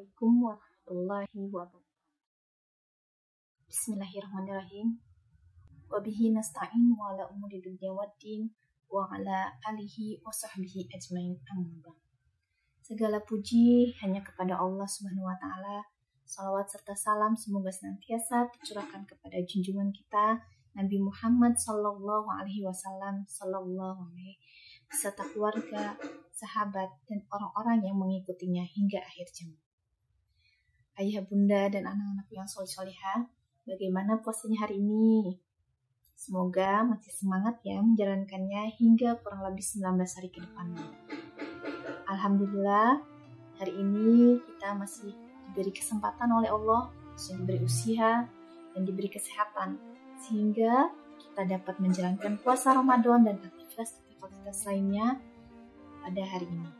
Assalamualaikum warahmatullahi wabarakatuh. Bismillahirrahmanirrahim. Wabihi nasta'in wa ala umuri dunya waddin wa ala alihi wa sahbihi ajmain, amma ba'd. Segala puji hanya kepada Allah Subhanahu wa taala. Salawat serta salam semoga senantiasa tercurahkan kepada junjungan kita Nabi Muhammad sallallahu alaihi wasallam beserta keluarga, sahabat, dan orang-orang yang mengikutinya hingga akhir zaman. Ayah, bunda, dan anak-anak yang soleh-solehah, bagaimana puasanya hari ini? Semoga masih semangat ya menjalankannya hingga kurang lebih 19 hari ke depannya. Alhamdulillah, hari ini kita masih diberi kesempatan oleh Allah, masih diberi usia dan diberi kesehatan, sehingga kita dapat menjalankan puasa Ramadan dan aktivitas lainnya pada hari ini.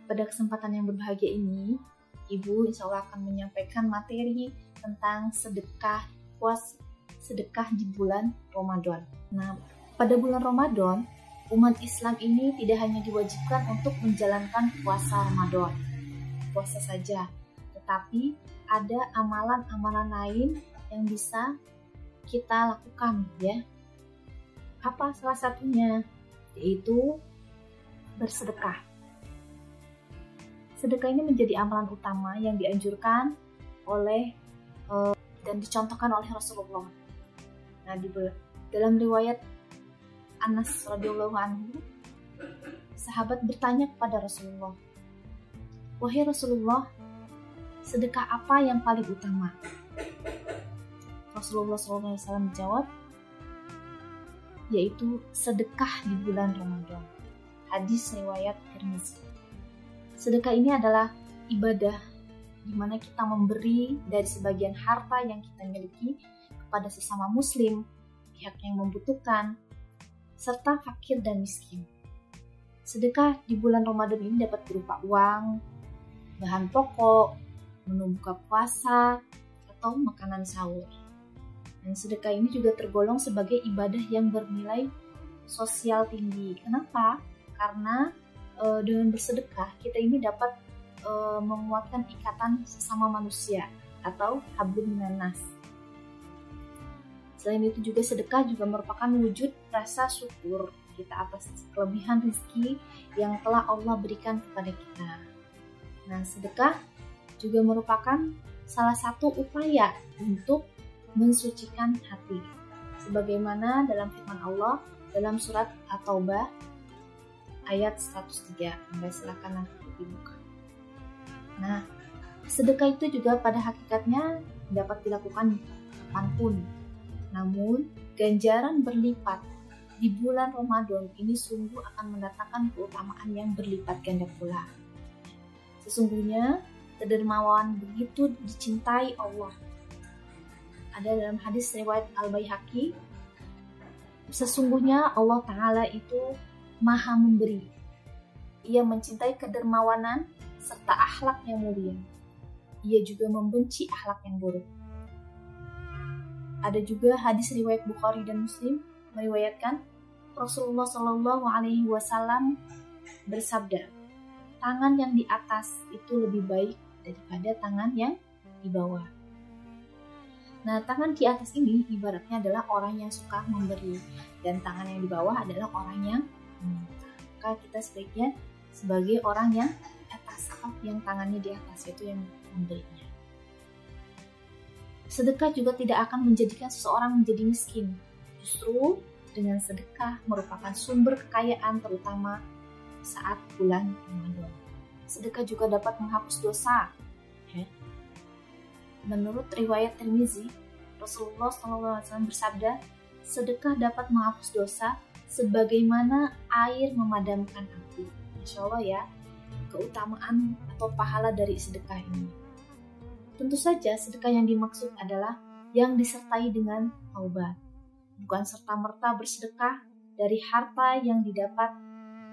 Pada kesempatan yang berbahagia ini, Ibu insya Allah akan menyampaikan materi tentang sedekah di bulan Ramadan. Nah, pada bulan Ramadan, umat Islam ini tidak hanya diwajibkan untuk menjalankan puasa Ramadan, puasa saja, tetapi ada amalan-amalan lain yang bisa kita lakukan, ya. Apa salah satunya? Yaitu bersedekah. Sedekah ini menjadi amalan utama yang dianjurkan oleh dan dicontohkan oleh Rasulullah. Nah, dalam riwayat Anas radhiyallahu anhu, sahabat bertanya kepada Rasulullah, "Wahai Rasulullah, sedekah apa yang paling utama?" Rasulullah SAW menjawab, yaitu sedekah di bulan Ramadan. Hadis riwayat Tirmizi. Sedekah ini adalah ibadah di mana kita memberi dari sebagian harta yang kita miliki kepada sesama muslim, pihak yang membutuhkan, serta fakir dan miskin. Sedekah di bulan Ramadan ini dapat berupa uang, bahan pokok, menu buka puasa, atau makanan sahur. Dan sedekah ini juga tergolong sebagai ibadah yang bernilai sosial tinggi. Kenapa? Karena dengan bersedekah kita ini dapat menguatkan ikatan sesama manusia atau hablum minan nas. Selain itu juga sedekah juga merupakan wujud rasa syukur kita atas kelebihan rezeki yang telah Allah berikan kepada kita. Nah, sedekah juga merupakan salah satu upaya untuk mensucikan hati, sebagaimana dalam firman Allah dalam surat At-Taubah ayat 103. Anda silakan nanti dibuka. Nah, sedekah itu juga pada hakikatnya dapat dilakukan kapanpun. Namun, ganjaran berlipat di bulan Ramadan ini sungguh akan mendatangkan keutamaan yang berlipat ganda pula. Sesungguhnya, kedermawan begitu dicintai Allah. Ada dalam hadis riwayat Al-Baihaqi, sesungguhnya Allah Ta'ala itu Maha memberi. Ia mencintai kedermawanan serta akhlak yang mulia. Ia juga membenci akhlak yang buruk. Ada juga hadis riwayat Bukhari dan Muslim meriwayatkan Rasulullah Shallallahu Alaihi Wasallam bersabda, tangan yang di atas itu lebih baik daripada tangan yang di bawah. Nah, tangan di atas ini ibaratnya adalah orang yang suka memberi, dan tangan yang di bawah adalah orang yang meminta. Maka kita sebaiknya sebagai orang yang di atas, atau yang tangannya di atas, yaitu yang memberinya. Sedekah juga tidak akan menjadikan seseorang menjadi miskin. Justru dengan sedekah merupakan sumber kekayaan, terutama saat bulan Ramadan. Sedekah juga dapat menghapus dosa. Menurut riwayat Tirmizi, Rasulullah SAW bersabda, sedekah dapat menghapus dosa sebagaimana air memadamkan api. Masya Allah ya, keutamaan atau pahala dari sedekah ini. Tentu saja sedekah yang dimaksud adalah yang disertai dengan taubat. Bukan serta-merta bersedekah dari harta yang didapat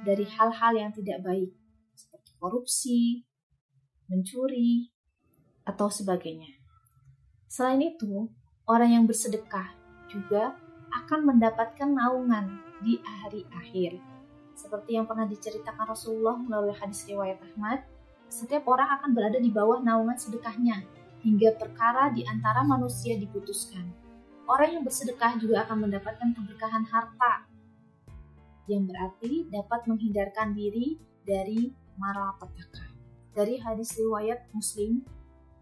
dari hal-hal yang tidak baik, seperti korupsi, mencuri, atau sebagainya. Selain itu, orang yang bersedekah juga akan mendapatkan naungan di hari akhir. Seperti yang pernah diceritakan Rasulullah melalui hadis riwayat Ahmad, setiap orang akan berada di bawah naungan sedekahnya, hingga perkara di antara manusia diputuskan. Orang yang bersedekah juga akan mendapatkan keberkahan harta, yang berarti dapat menghindarkan diri dari malapetaka. Dari hadis riwayat Muslim,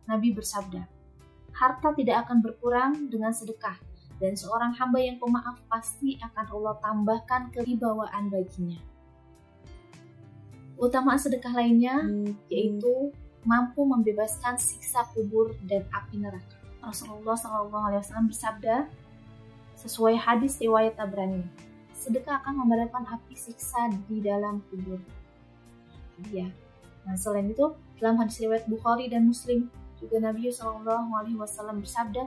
Nabi bersabda, harta tidak akan berkurang dengan sedekah, dan seorang hamba yang pemaaf pasti akan Allah tambahkan kewibawaan baginya. Utamaan sedekah lainnya yaitu mampu membebaskan siksa kubur dan api neraka. Rasulullah SAW bersabda, sesuai hadis riwayat Tabrani, sedekah akan memadamkan api siksa di dalam kubur. Ya. Nah, selain itu, dalam hadis riwayat Bukhari dan Muslim, juga Nabi SAW bersabda,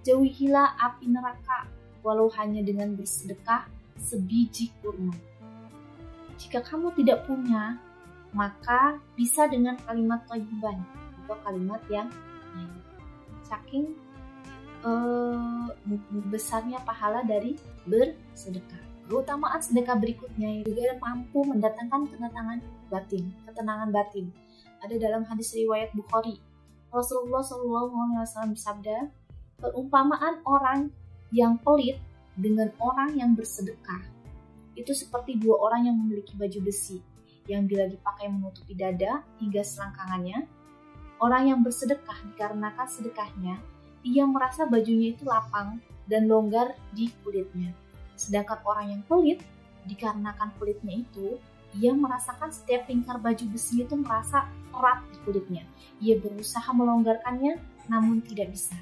jauhilah api neraka walau hanya dengan bersedekah sebiji kurma. Jika kamu tidak punya, maka bisa dengan kalimat thayyiban atau kalimat yang lain. Saking besarnya pahala dari bersedekah. Keutamaan sedekah berikutnya juga mampu mendatangkan ketenangan batin. Ada dalam hadis riwayat Bukhari. Rasulullah SAW bersabda, perumpamaan orang yang pelit dengan orang yang bersedekah itu seperti dua orang yang memiliki baju besi yang bila dipakai menutupi dada hingga selangkangannya. Orang yang bersedekah dikarenakan sedekahnya, ia merasa bajunya itu lapang dan longgar di kulitnya. Sedangkan orang yang pelit, dikarenakan pelitnya itu, ia merasakan setiap lingkar baju besi itu merasa erat di kulitnya. Ia berusaha melonggarkannya, namun tidak bisa.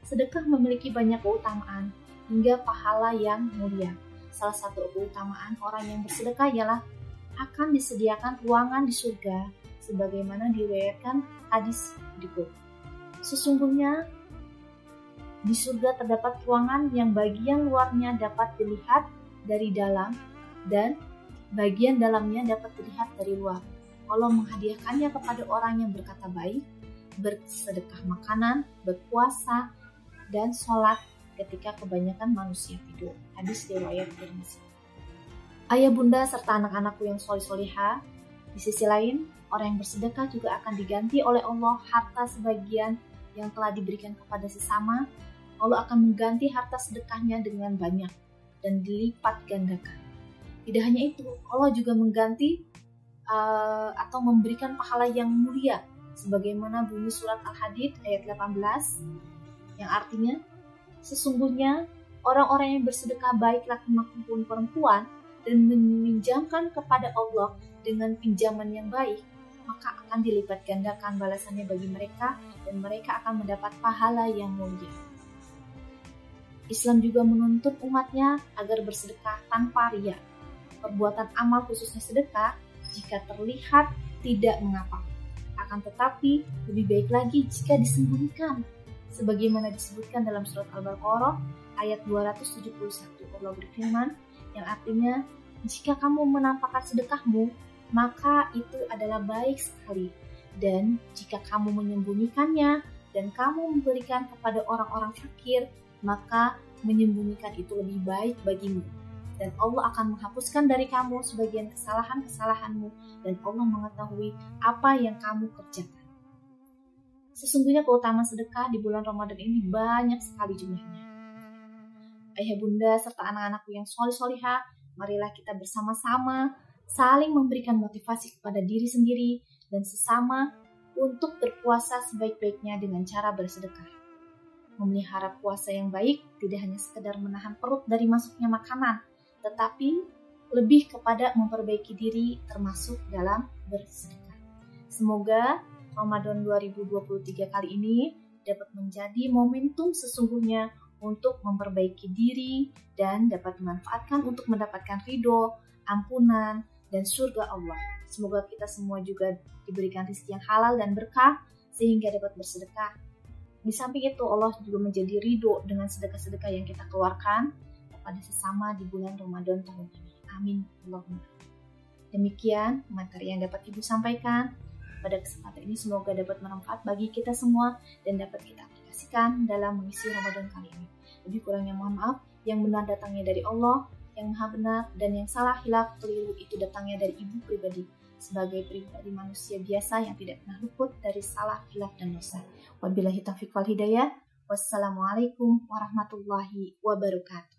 Sedekah memiliki banyak keutamaan hingga pahala yang mulia. Salah satu keutamaan orang yang bersedekah ialah akan disediakan ruangan di surga, sebagaimana diriwayatkan hadis berikut. Sesungguhnya di surga terdapat ruangan yang bagian luarnya dapat dilihat dari dalam dan bagian dalamnya dapat dilihat dari luar. Allah menghadiahkannya kepada orang yang berkata baik, bersedekah makanan, berpuasa, dan sholat ketika kebanyakan manusia tidur. Hadis riwayat Tirmidzi. Ayah bunda serta anak-anakku yang soleh-soleha, di sisi lain, orang yang bersedekah juga akan diganti oleh Allah harta sebagian yang telah diberikan kepada sesama. Allah akan mengganti harta sedekahnya dengan banyak dan dilipat gandakan. Tidak hanya itu, Allah juga mengganti atau memberikan pahala yang mulia, sebagaimana bunyi surat Al-Hadid ayat 18, yang artinya, sesungguhnya orang-orang yang bersedekah baik laki-laki maupun perempuan dan meminjamkan kepada Allah dengan pinjaman yang baik, maka akan dilipat gandakan balasannya bagi mereka dan mereka akan mendapat pahala yang mulia. Islam juga menuntut umatnya agar bersedekah tanpa riya. Perbuatan amal khususnya sedekah, jika terlihat tidak mengapa. Akan tetapi, lebih baik lagi jika disembunyikan. Sebagaimana disebutkan dalam surat Al-Baqarah ayat 271, Allah berfirman, yang artinya, jika kamu menampakkan sedekahmu, maka itu adalah baik sekali. Dan jika kamu menyembunyikannya dan kamu memberikan kepada orang-orang fakir, maka menyembunyikan itu lebih baik bagimu. Dan Allah akan menghapuskan dari kamu sebagian kesalahan-kesalahanmu, dan Allah mengetahui apa yang kamu kerjakan. Sesungguhnya keutamaan sedekah di bulan Ramadan ini banyak sekali jumlahnya. Ayah bunda serta anak-anakku yang soleh-solehah, marilah kita bersama-sama saling memberikan motivasi kepada diri sendiri dan sesama untuk berpuasa sebaik-baiknya dengan cara bersedekah. Memelihara puasa yang baik tidak hanya sekedar menahan perut dari masuknya makanan, tetapi lebih kepada memperbaiki diri termasuk dalam bersedekah. Semoga Ramadan 2023 kali ini dapat menjadi momentum sesungguhnya untuk memperbaiki diri dan dapat dimanfaatkan untuk mendapatkan ridho, ampunan, dan surga Allah. Semoga kita semua juga diberikan rezeki yang halal dan berkah sehingga dapat bersedekah. Di samping itu Allah juga menjadi ridho dengan sedekah-sedekah yang kita keluarkan kepada sesama di bulan Ramadan tahun ini. Amin. Allahumma. Demikian materi yang dapat Ibu sampaikan pada kesempatan ini, semoga dapat bermanfaat bagi kita semua dan dapat kita aplikasikan dalam mengisi Ramadan kali ini. Lebih kurangnya mohon maaf, yang benar datangnya dari Allah, yang maha benar, dan yang salah hilaf keliru itu datangnya dari Ibu pribadi. sebagai pribadi manusia biasa yang tidak pernah luput dari salah, khilaf, dan dosa. Wabillahi taufiq wal hidayah. Wassalamualaikum warahmatullahi wabarakatuh.